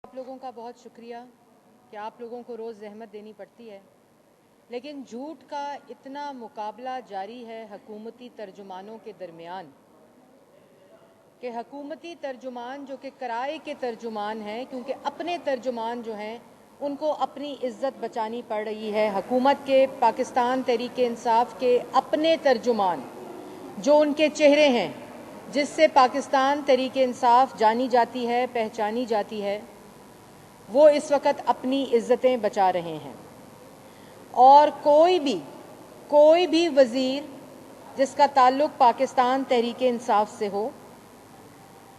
آپ لوگوں کا بہت شکریہ کہ آپ لوگوں کو روز زحمت دینی پڑتی ہے، لیکن جھوٹ کا اتنا مقابلہ جاری ہے حکومتی ترجمانوں کے درمیان کہ حکومتی ترجمان جو کہ کرائے کے ترجمان ہیں، کیونکہ اپنے ترجمان جو ہیں ان کو اپنی عزت بچانی پڑ رہی ہے، حکومت کے پاکستان تحریک انصاف کے اپنے ترجمان جو ان کے چہرے ہیں، جس سے پاکستان تحریک انصاف جانی جاتی ہے، پہچانی جاتی ہے، وہ اس وقت اپنی عزتیں بچا رہے ہیں۔ اور کوئی بھی وزیر جس کا تعلق پاکستان تحریک انصاف سے ہو،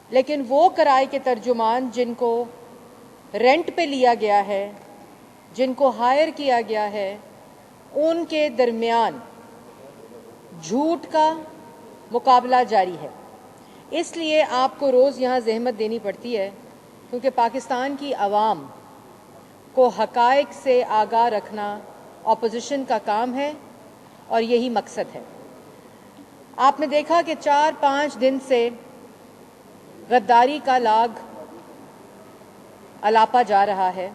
لیکن وہ کرائے کے ترجمان جن کو رینٹ پہ لیا گیا ہے، جن کو ہائر کیا گیا ہے، ان کے درمیان جھوٹ کا مقابلہ جاری ہے۔ اس لیے آپ کو روز یہاں زحمت دینی پڑتی ہے، کیونکہ پاکستان کی عوام کو حقائق سے آگاہ رکھنا اپوزیشن کا کام ہے اور یہی مقصد ہے۔ آپ نے دیکھا کہ 4-5 دن سے غداری کا لاگ الاپا جا رہا ہے،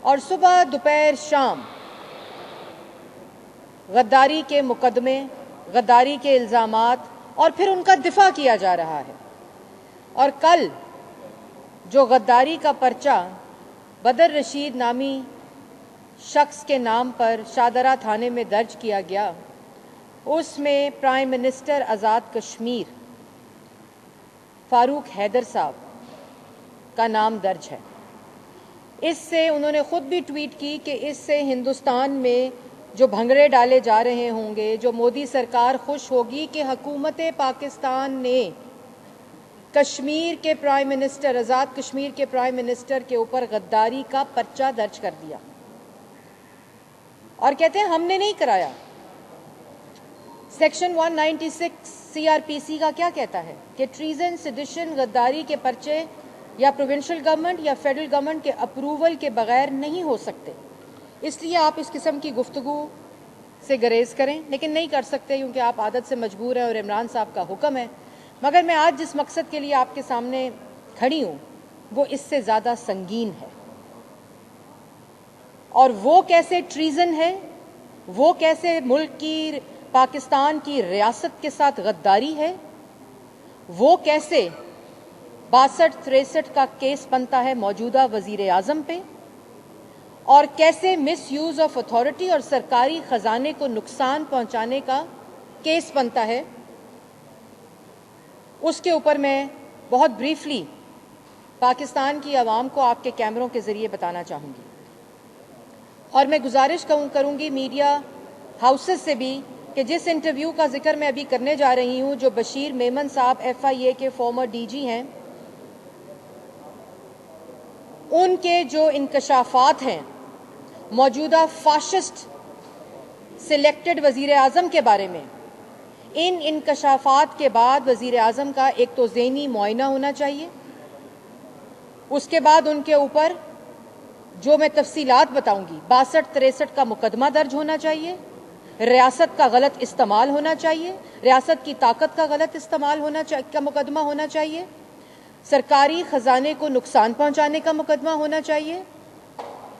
اور صبح دوپہر شام غداری کے مقدمے، غداری کے الزامات اور پھر ان کا دفاع کیا جا رہا ہے۔ اور کل جو غداری کا پرچہ بدر رشید نامی شخص کے نام پر شادرہ تھانے میں درج کیا گیا، اس میں پرائم منسٹر آزاد کشمیر فاروق حیدر صاحب کا نام درج ہے۔ اس سے انہوں نے خود بھی ٹویٹ کی کہ اس سے ہندوستان میں جو بھنگڑے ڈالے جا رہے ہوں گے، جو مودی سرکار خوش ہوگی کہ حکومت پاکستان نے کشمیر کے پرائم منسٹر، آزاد کشمیر کے پرائم منسٹر کے اوپر غداری کا پرچہ درج کر دیا، اور کہتے ہیں ہم نے نہیں کرایا۔ سیکشن 196 سی آر پی سی کا کیا کہتا ہے کہ ٹریزن، سیڈیشن، غداری کے پرچے یا پروونشل گورنمنٹ یا فیڈرل گورنمنٹ کے اپروول کے بغیر نہیں ہو سکتے۔ اس لیے آپ اس قسم کی گفتگو سے گریز کریں، لیکن نہیں کر سکتے کیونکہ آپ عادت سے مجبور ہیں اور عمران صاحب کا حکم ہے۔ مگر میں آج جس مقصد کے لیے آپ کے سامنے کھڑی ہوں وہ اس سے زیادہ سنگین ہے، اور وہ کیسے ٹریزن ہے، وہ کیسے ملک کی، پاکستان کی ریاست کے ساتھ غداری ہے، وہ کیسے 62-63 کا کیس بنتا ہے موجودہ وزیر اعظم پہ، اور کیسے مس یوز آف اتھارٹی اور سرکاری خزانے کو نقصان پہنچانے کا کیس بنتا ہے، اس کے اوپر میں بہت بریفلی پاکستان کی عوام کو آپ کے کیمروں کے ذریعے بتانا چاہوں گی۔ اور میں گزارش کروں گی میڈیا ہاؤسز سے بھی کہ جس انٹرویو کا ذکر میں ابھی کرنے جا رہی ہوں، جو بشیر میمن صاحب FIA کے فارمر DG ہیں، ان کے جو انکشافات ہیں موجودہ فاشسٹ سلیکٹڈ وزیر اعظم کے بارے میں، ان انکشافات کے بعد وزیر اعظم کا ایک تو ذہنی معائنہ ہونا چاہیے، اس کے بعد ان کے اوپر جو میں تفصیلات بتاؤں گی 62-63 کا مقدمہ درج ہونا چاہیے، ریاست کا غلط استعمال ہونا چاہیے، ریاست کی طاقت کا غلط استعمال کا مقدمہ ہونا چاہیے، سرکاری خزانے کو نقصان پہنچانے کا مقدمہ ہونا چاہیے،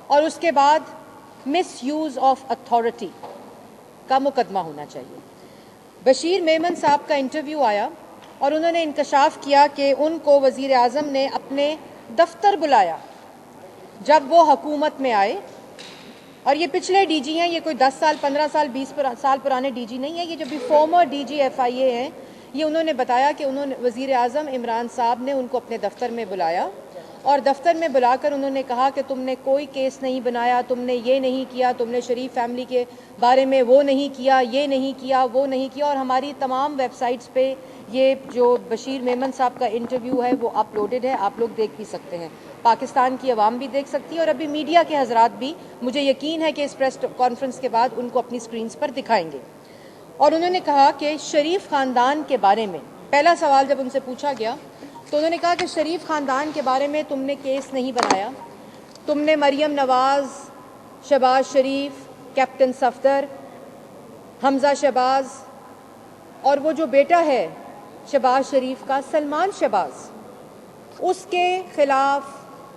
اور اس کے بعد مس یوز آف اتھارٹی کا مقدمہ ہونا چاہیے۔ بشیر میمن صاحب کا انٹرویو آیا اور انہوں نے انکشاف کیا کہ ان کو وزیر اعظم نے اپنے دفتر بلایا جب وہ حکومت میں آئے، اور یہ پچھلے DG ہیں، یہ کوئی 10 سال 15 سال 20 سال پرانے DG نہیں ہیں، یہ جو بھی فارمر DG FIA ہیں، یہ انہوں نے بتایا کہ وزیر اعظم عمران صاحب نے ان کو اپنے دفتر میں بلایا، اور دفتر میں بلا کر انہوں نے کہا کہ تم نے کوئی کیس نہیں بنایا، تم نے یہ نہیں کیا، تم نے شریف فیملی کے بارے میں وہ نہیں کیا، یہ نہیں کیا، وہ نہیں کیا، اور ہماری تمام ویب سائٹس پہ یہ جو بشیر میمن صاحب کا انٹرویو ہے وہ اپلوڈڈ ہے، آپ لوگ دیکھ بھی سکتے ہیں، پاکستان کی عوام بھی دیکھ سکتی ہے، اور ابھی میڈیا کے حضرات بھی مجھے یقین ہے کہ اس پریس کانفرنس کے بعد ان کو اپنی سکرینز پر دکھائیں گے۔ اور انہوں نے کہا کہ شریف خاندان کے بارے میں پہلا سوال جب ان سے پوچھا گیا تو انہوں نے کہا کہ شریف خاندان کے بارے میں تم نے کیس نہیں بنایا، تم نے مریم نواز، شہباز شریف، کیپٹن صفدر، حمزہ شہباز، اور وہ جو بیٹا ہے شہباز شریف کا سلمان شہباز، اس کے خلاف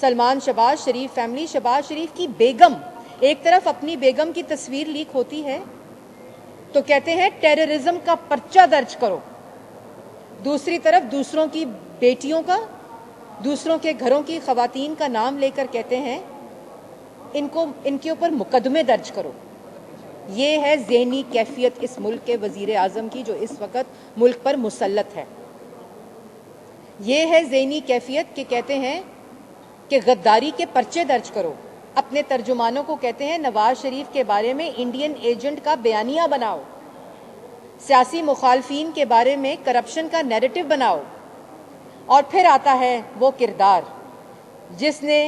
سلمان شہباز شریف فیملی، شہباز شریف کی بیگم، ایک طرف اپنی بیگم کی تصویر لیک ہوتی ہے تو کہتے ہیں ٹیررزم کا پرچہ درج کرو، دوسری طرف دوسروں کی بیٹیوں کا، دوسروں کے گھروں کی خواتین کا نام لے کر کہتے ہیں ان کے اوپر مقدمے درج کرو۔ یہ ہے ذہنی کیفیت اس ملک کے وزیر اعظم کی جو اس وقت ملک پر مسلط ہے۔ یہ ہے ذہنی کیفیت کہ کہتے ہیں کہ غداری کے پرچے درج کرو، اپنے ترجمانوں کو کہتے ہیں نواز شریف کے بارے میں انڈین ایجنٹ کا بیانیہ بناؤ، سیاسی مخالفین کے بارے میں کرپشن کا نیریٹو بناؤ، اور پھر آتا ہے وہ کردار جس نے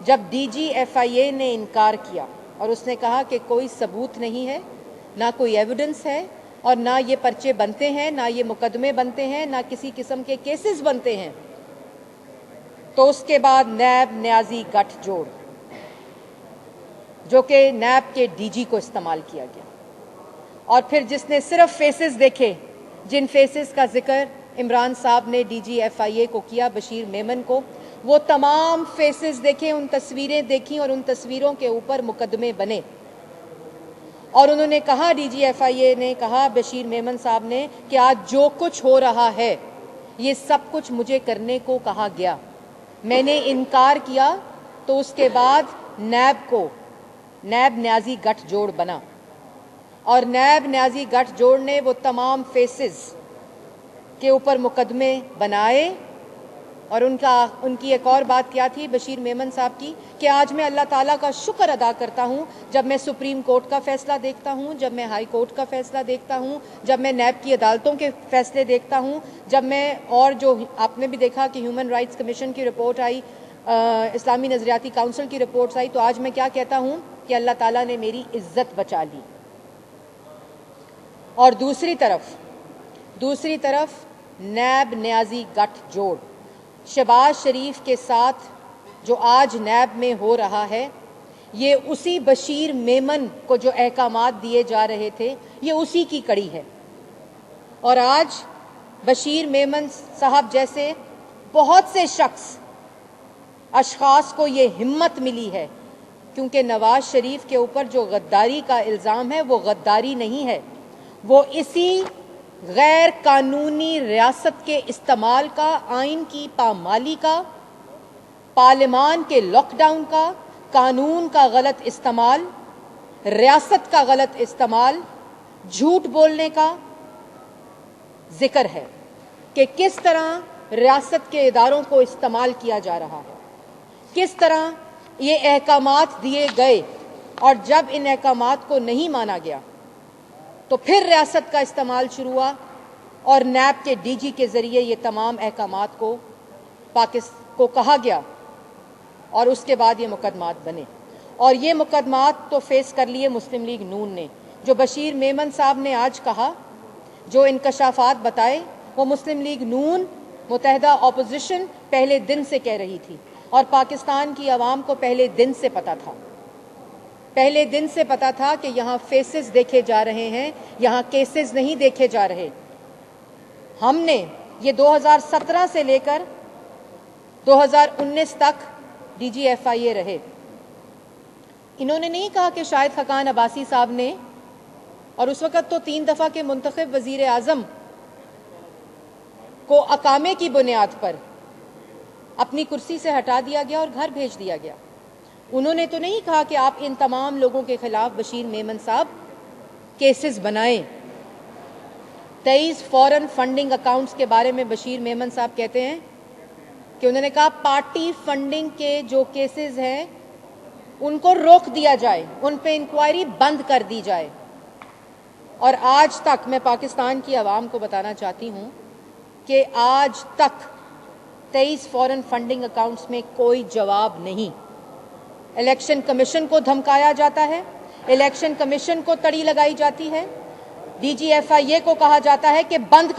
جب ڈی جی ایف آئی اے نے انکار کیا اور اس نے کہا کہ کوئی ثبوت نہیں ہے، نہ کوئی ایویڈنس ہے، اور نہ یہ پرچے بنتے ہیں، نہ یہ مقدمے بنتے ہیں، نہ کسی قسم کے کیسز بنتے ہیں، تو اس کے بعد نیب نیازی گٹھ جوڑ، جو کہ نیب کے ڈی جی کو استعمال کیا گیا، اور پھر جس نے صرف فیسز دیکھے، جن فیسز کا ذکر عمران صاحب نے ڈی جی ایف آئی اے کو کیا، بشیر میمن کو، وہ تمام فیسز دیکھے، ان تصویریں دیکھیں اور ان تصویروں کے اوپر مقدمے بنے، اور انہوں نے کہا، ڈی جی ایف آئی اے نے کہا بشیر میمن صاحب نے کہ آج جو کچھ ہو رہا ہے یہ سب کچھ مجھے کرنے کو کہا گیا، میں نے انکار کیا، تو اس کے بعد نیب نیازی گٹھ جوڑ بنا، اور نیب نیازی گٹھ جوڑ نے وہ تمام فیسز کے اوپر مقدمے بنائے، اور ان کی ایک اور بات کیا تھی بشیر میمن صاحب کی کہ آج میں اللہ تعالیٰ کا شکر ادا کرتا ہوں جب میں سپریم کورٹ کا فیصلہ دیکھتا ہوں، جب میں ہائی کورٹ کا فیصلہ دیکھتا ہوں، جب میں نیب کی عدالتوں کے فیصلے دیکھتا ہوں، جب میں اور جو آپ نے بھی دیکھا کہ ہیومن رائٹس کمیشن کی رپورٹ آئی، اسلامی نظریاتی کونسل کی رپورٹس آئی، تو آج میں کیا کہتا ہوں کہ اللہ تعالیٰ نے میری عزت بچا لی۔ اور دوسری طرف نیب نیازی گٹھ جوڑ، شہباز شریف کے ساتھ جو آج نیب میں ہو رہا ہے، یہ اسی بشیر میمن کو جو احکامات دیے جا رہے تھے، یہ اسی کی کڑی ہے، اور آج بشیر میمن صاحب جیسے بہت سے اشخاص کو یہ ہمت ملی ہے، کیونکہ نواز شریف کے اوپر جو غداری کا الزام ہے وہ غداری نہیں ہے، وہ اسی غیر قانونی ریاست کے استعمال کا، آئین کی پامالی کا، پارلیمان کے لاک ڈاؤن کا، قانون کا غلط استعمال، ریاست کا غلط استعمال، جھوٹ بولنے کا ذکر ہے کہ کس طرح ریاست کے اداروں کو استعمال کیا جا رہا ہے، کس طرح یہ احکامات دیے گئے، اور جب ان احکامات کو نہیں مانا گیا تو پھر ریاست کا استعمال شروع ہوا، اور نیب کے ڈی جی کے ذریعے یہ تمام احکامات کو کہا گیا، اور اس کے بعد یہ مقدمات بنے، اور یہ مقدمات تو فیس کر لیے مسلم لیگ نون نے۔ جو بشیر میمن صاحب نے آج کہا، جو انکشافات بتائے، وہ مسلم لیگ نون متحدہ اپوزیشن پہلے دن سے کہہ رہی تھی، اور پاکستان کی عوام کو پہلے دن سے پتا تھا کہ یہاں فیسز دیکھے جا رہے ہیں، یہاں کیسز نہیں دیکھے جا رہے۔ ہم نے یہ 2017 سے لے کر 2019 تک ڈی جی ایف آئی اے رہے۔ انہوں نے نہیں کہا کہ شاہد خاقان عباسی صاحب نے، اور اس وقت تو 3 دفعہ کے منتخب وزیر اعظم کو اقامے کی بنیاد پر اپنی کرسی سے ہٹا دیا گیا اور گھر بھیج دیا گیا۔ انہوں نے تو نہیں کہا کہ آپ ان تمام لوگوں کے خلاف بشیر میمن صاحب کیسز بنائیں۔ 23 فورن فنڈنگ اکاؤنٹس کے بارے میں بشیر میمن صاحب کہتے ہیں کہ انہوں نے کہا پارٹی فنڈنگ کے جو کیسز ہیں ان کو روک دیا جائے، ان پہ انکوائری بند کر دی جائے، اور آج تک میں پاکستان کی عوام کو بتانا چاہتی ہوں کہ آج تک 23 فورن فنڈنگ اکاؤنٹس میں کوئی جواب نہیں۔ الیکشن کمیشن کو دھمکایا جاتا ہے، الیکشن کمیشن کو تڑی لگائی جاتی ہے، ڈی جی ایف آئی اے کو کہا جاتا ہے کہ بند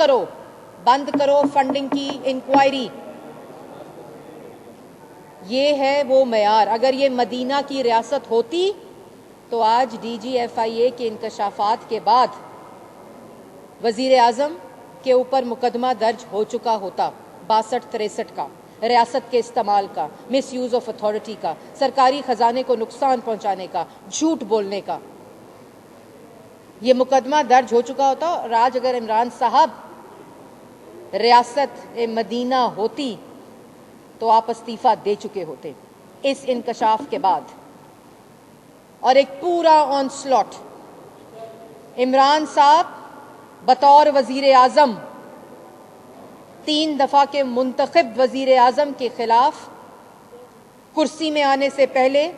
کرو فنڈنگ کی انکوائری۔ یہ ہے وہ معیار۔ اگر یہ مدینہ کی ریاست ہوتی تو آج ڈی جی ایف آئی اے کے انکشافات کے بعد وزیر اعظم کے اوپر مقدمہ درج ہو چکا ہوتا 62-63 کا۔ ریاست کے استعمال کا، مس یوز آف اتھارٹی کا، سرکاری خزانے کو نقصان پہنچانے کا، جھوٹ بولنے کا، یہ مقدمہ درج ہو چکا ہوتا اور آج اگر عمران صاحب ریاست مدینہ ہوتی تو آپ استعفیٰ دے چکے ہوتے اس انکشاف کے بعد۔ اور ایک پورا آن سلاٹ عمران صاحب بطور وزیر اعظم 3 دفعہ کے منتخب وزیر اعظم کے خلاف کرسی میں آنے سے پہلے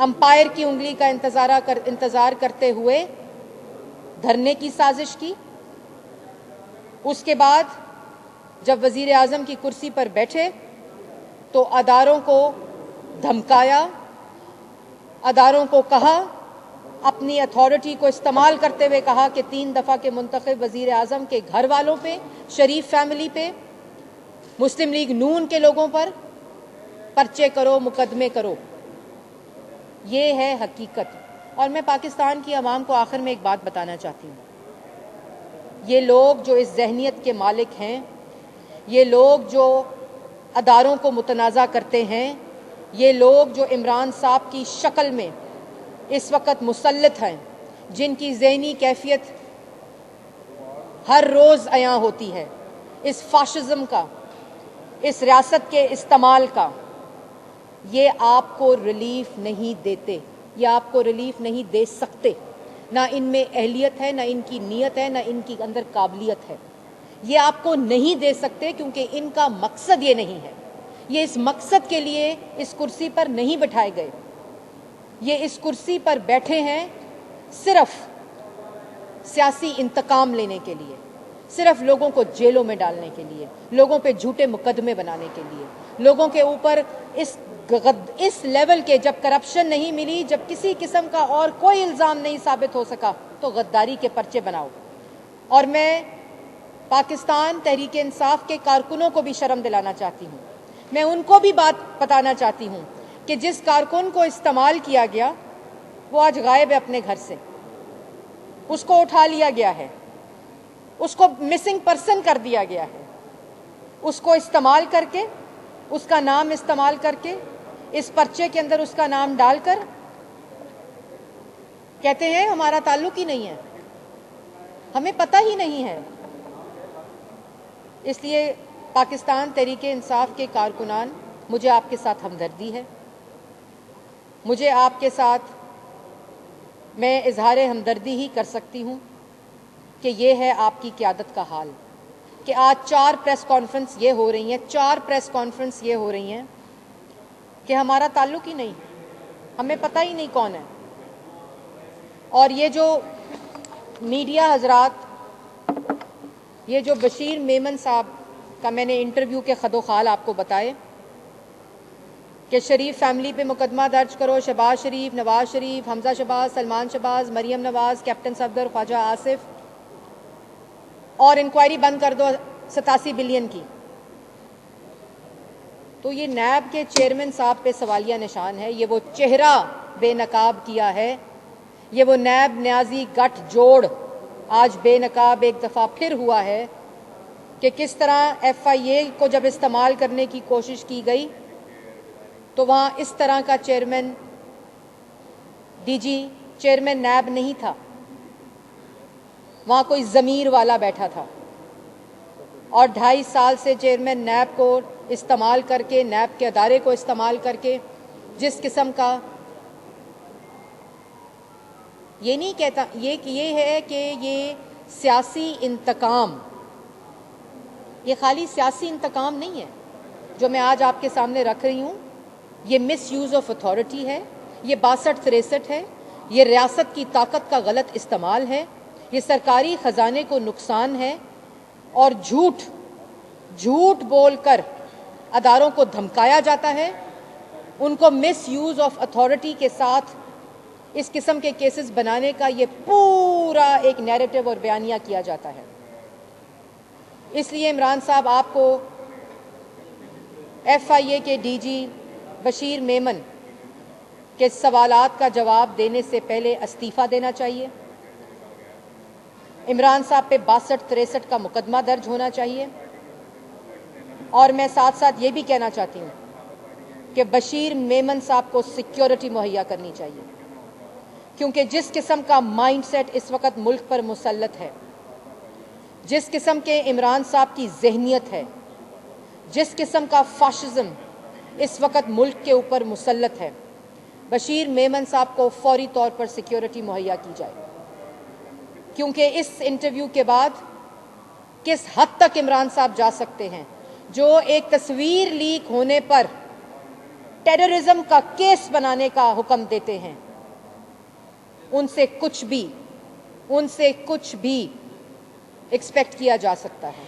امپائر کی انگلی کا انتظار کرتے ہوئے دھرنے کی سازش کی۔ اس کے بعد جب وزیر اعظم کی کرسی پر بیٹھے تو اداروں کو دھمکایا، اداروں کو کہا، اپنی اتھارٹی کو استعمال کرتے ہوئے کہا کہ 3 دفعہ کے منتخب وزیر اعظم کے گھر والوں پہ، شریف فیملی پہ، مسلم لیگ نون کے لوگوں پر پرچے کرو، مقدمے کرو۔ یہ ہے حقیقت۔ اور میں پاکستان کی عوام کو آخر میں ایک بات بتانا چاہتی ہوں، یہ لوگ جو اس ذہنیت کے مالک ہیں، یہ لوگ جو اداروں کو متنازع کرتے ہیں، یہ لوگ جو عمران صاحب کی شکل میں اس وقت مسلط ہیں، جن کی ذہنی کیفیت ہر روز عیاں ہوتی ہے، اس فاشزم کا، اس ریاست کے استعمال کا، یہ آپ کو ریلیف نہیں دیتے، یہ آپ کو ریلیف نہیں دے سکتے۔ نہ ان میں اہلیت ہے، نہ ان کی نیت ہے، نہ ان کی اندر قابلیت ہے۔ یہ آپ کو نہیں دے سکتے کیونکہ ان کا مقصد یہ نہیں ہے۔ یہ اس مقصد کے لیے اس کرسی پر نہیں بٹھائے گئے۔ یہ اس کرسی پر بیٹھے ہیں صرف سیاسی انتقام لینے کے لیے، صرف لوگوں کو جیلوں میں ڈالنے کے لیے، لوگوں پہ جھوٹے مقدمے بنانے کے لیے، لوگوں کے اوپر اس لیول کے جب کرپشن نہیں ملی، جب کسی قسم کا اور کوئی الزام نہیں ثابت ہو سکا تو غداری کے پرچے بناؤ۔ اور میں پاکستان تحریک انصاف کے کارکنوں کو بھی شرم دلانا چاہتی ہوں، میں ان کو بھی بات بتانا چاہتی ہوں کہ جس کارکن کو استعمال کیا گیا وہ آج غائب ہے اپنے گھر سے، اس کو اٹھا لیا گیا ہے، اس کو مسنگ پرسن کر دیا گیا ہے، اس کو استعمال کر کے، اس کا نام استعمال کر کے، اس پرچے کے اندر اس کا نام ڈال کر کہتے ہیں ہمارا تعلق ہی نہیں ہے، ہمیں پتہ ہی نہیں ہے۔ اس لیے پاکستان تحریک انصاف کے کارکنان، مجھے آپ کے ساتھ ہمدردی ہے، مجھے آپ کے ساتھ میں اظہار ہمدردی ہی کر سکتی ہوں کہ یہ ہے آپ کی قیادت کا حال کہ آج 4 پریس کانفرنس یہ ہو رہی ہیں، 4 پریس کانفرنس یہ ہو رہی ہیں کہ ہمارا تعلق ہی نہیں، ہمیں پتہ ہی نہیں کون ہے۔ اور یہ جو میڈیا حضرات، یہ جو بشیر میمن صاحب کا میں نے انٹرویو کے خد و خال آپ کو بتائے کہ شریف فیملی پہ مقدمہ درج کرو، شہباز شریف، نواز شریف، حمزہ شہباز، سلمان شہباز، مریم نواز، کیپٹن صفدر، خواجہ آصف، اور انکوائری بند کر دو 87 بلین کی، تو یہ نیب کے چیئرمین صاحب پہ سوالیہ نشان ہے۔ یہ وہ چہرہ بے نقاب کیا ہے، یہ وہ نیب نیازی گٹھ جوڑ آج بے نقاب ایک دفعہ پھر ہوا ہے کہ کس طرح ایف آئی اے کو جب استعمال کرنے کی کوشش کی گئی تو وہاں اس طرح کا chairman D G chairman NAB نہیں تھا، وہاں کوئی ضمیر والا بیٹھا تھا، اور 2.5 سال سے چیئرمین نیب کو استعمال کر کے، نیب کے ادارے کو استعمال کر کے جس قسم کا، یہ نہیں کہتا، یہ ہے کہ یہ سیاسی انتقام، یہ خالی سیاسی انتقام نہیں ہے جو میں آج آپ کے سامنے رکھ رہی ہوں، یہ مس یوز آف اتھارٹی ہے، یہ 62-63 ہے، یہ ریاست کی طاقت کا غلط استعمال ہے، یہ سرکاری خزانے کو نقصان ہے، اور جھوٹ بول کر اداروں کو دھمکایا جاتا ہے، ان کو مس یوز آف اتھارٹی کے ساتھ اس قسم کے کیسز بنانے کا یہ پورا ایک نیریٹو اور بیانیہ کیا جاتا ہے۔ اس لیے عمران صاحب آپ کو ایف آئی اے کے ڈی جی بشیر میمن کے سوالات کا جواب دینے سے پہلے استعفیٰ دینا چاہیے، عمران صاحب پہ 62-63 کا مقدمہ درج ہونا چاہیے، اور میں ساتھ ساتھ یہ بھی کہنا چاہتی ہوں کہ بشیر میمن صاحب کو سیکیورٹی مہیا کرنی چاہیے، کیونکہ جس قسم کا مائنڈ سیٹ اس وقت ملک پر مسلط ہے، جس قسم کے عمران صاحب کی ذہنیت ہے، جس قسم کا فاشزم اس وقت ملک کے اوپر مسلط ہے، بشیر میمن صاحب کو فوری طور پر سیکیورٹی مہیا کی جائے، کیونکہ اس انٹرویو کے بعد کس حد تک عمران صاحب جا سکتے ہیں، جو ایک تصویر لیک ہونے پر ٹیررزم کا کیس بنانے کا حکم دیتے ہیں، ان سے کچھ بھی ایکسپیکٹ کیا جا سکتا ہے،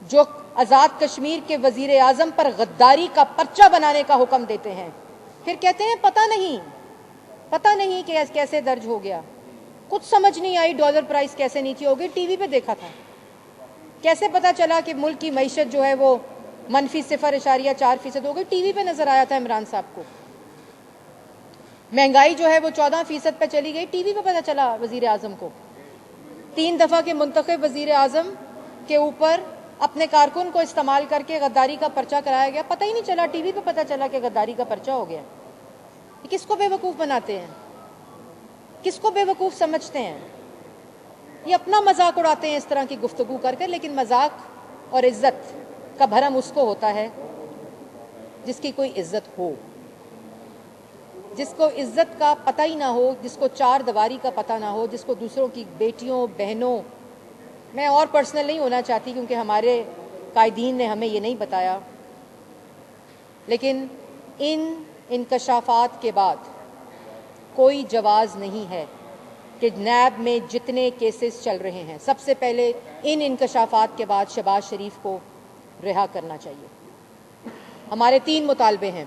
جو آزاد کشمیر کے وزیر اعظم پر غداری کا پرچہ بنانے کا حکم دیتے ہیں، پھر کہتے ہیں پتہ نہیں کہ کیسے درج ہو گیا، کچھ سمجھ نہیں آئی ڈالر پرائس کیسے نیچے ہو گئی، ٹی وی پہ دیکھا تھا، کیسے پتا چلا کہ ملک کی معیشت جو ہے وہ -0.4% ہو گئی، ٹی وی پہ نظر آیا تھا عمران صاحب کو، مہنگائی جو ہے وہ 14% پہ چلی گئی، ٹی وی پہ پتا چلا وزیر اعظم کو، 3 دفعہ کے منتخب وزیر اعظم کے اوپر اپنے کارکن کو استعمال کر کے غداری کا پرچہ کرایا گیا، پتہ ہی نہیں چلا، ٹی وی پہ پتہ چلا کہ غداری کا پرچہ ہو گیا۔ یہ کس کو بے وقوف بناتے ہیں؟ کس کو بے وقوف سمجھتے ہیں؟ یہ اپنا مذاق اڑاتے ہیں اس طرح کی گفتگو کر کے، لیکن مذاق اور عزت کا بھرم اس کو ہوتا ہے جس کی کوئی عزت ہو، جس کو عزت کا پتہ ہی نہ ہو، جس کو چار دیواری کا پتہ نہ ہو، جس کو دوسروں کی بیٹیوں بہنوں، میں اور پرسنل نہیں ہونا چاہتی کیونکہ ہمارے قائدین نے ہمیں یہ نہیں بتایا، لیکن ان انکشافات کے بعد کوئی جواز نہیں ہے کہ نیب میں جتنے کیسز چل رہے ہیں، سب سے پہلے ان انکشافات کے بعد شہباز شریف کو رہا کرنا چاہیے۔ ہمارے 3 مطالبے ہیں۔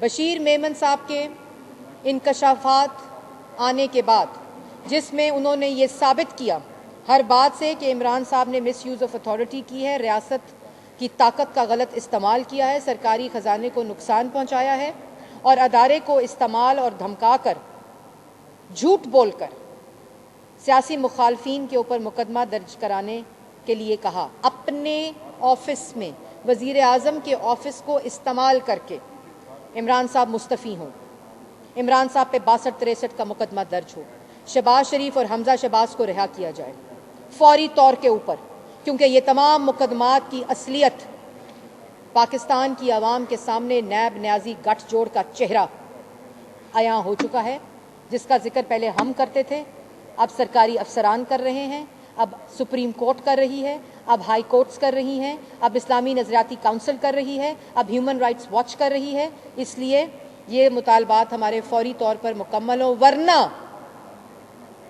بشیر میمن صاحب کے انکشافات آنے کے بعد، جس میں انہوں نے یہ ثابت کیا ہر بات سے کہ عمران صاحب نے مس یوز آف اتھارٹی کی ہے، ریاست کی طاقت کا غلط استعمال کیا ہے، سرکاری خزانے کو نقصان پہنچایا ہے اور ادارے کو استعمال اور دھمکا کر، جھوٹ بول کر سیاسی مخالفین کے اوپر مقدمہ درج کرانے کے لیے کہا، اپنے آفس میں وزیر اعظم کے آفس کو استعمال کر کے عمران صاحب مستعفی ہوں، عمران صاحب پہ 62-63 کا مقدمہ درج ہو، شہباز شریف اور حمزہ شہباز کو رہا کیا جائے فوری طور کے اوپر، کیونکہ یہ تمام مقدمات کی اصلیت پاکستان کی عوام کے سامنے نیب نیازی گٹھ جوڑ کا چہرہ عیاں ہو چکا ہے، جس کا ذکر پہلے ہم کرتے تھے، اب سرکاری افسران کر رہے ہیں، اب سپریم کورٹ کر رہی ہے، اب ہائی کورٹس کر رہی ہیں، اب اسلامی نظریاتی کونسل کر رہی ہے، اب ہیومن رائٹس واچ کر رہی ہے، اس لیے یہ مطالبات ہمارے فوری طور پر مکمل ہوں، ورنہ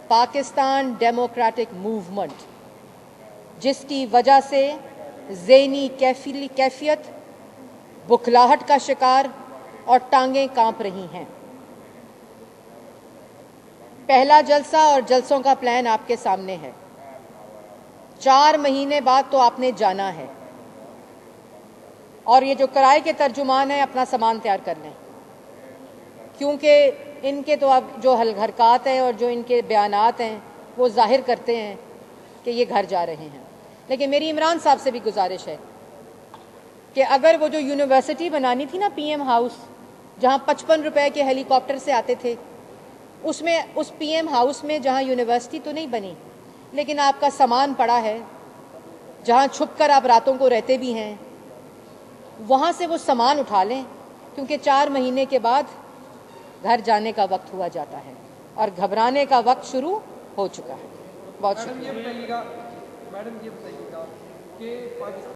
پاکستان ڈیموکریٹک موومنٹ جس کی وجہ سے ذہنی کیفیت بکھلاہٹ کا شکار اور ٹانگیں کانپ رہی ہیں۔ پہلا جلسہ اور جلسوں کا پلان آپ کے سامنے ہے، 4 مہینے بعد تو آپ نے جانا ہے، اور یہ جو کرائے کے ترجمان ہیں اپنا سامان تیار کر لیں، کیونکہ ان کے تو اب جو حرکات ہیں اور جو ان کے بیانات ہیں وہ ظاہر کرتے ہیں کہ یہ گھر جا رہے ہیں۔ لیکن میری عمران صاحب سے بھی گزارش ہے کہ اگر وہ جو یونیورسٹی بنانی تھی نا پی ایم ہاؤس، جہاں 55 روپے کے ہیلی کاپٹر سے آتے تھے، اس پی ایم ہاؤس میں جہاں یونیورسٹی تو نہیں بنی لیکن آپ کا سامان پڑا ہے، جہاں چھپ کر آپ راتوں کو رہتے بھی ہیں، وہاں سے وہ سامان اٹھا لیں، کیونکہ 4 مہینے کے بعد گھر جانے کا وقت ہوا جاتا ہے اور گھبرانے کا وقت شروع ہو چکا ہے۔ بہت شکریہ۔ میڈم یہ بتائیے گا کہ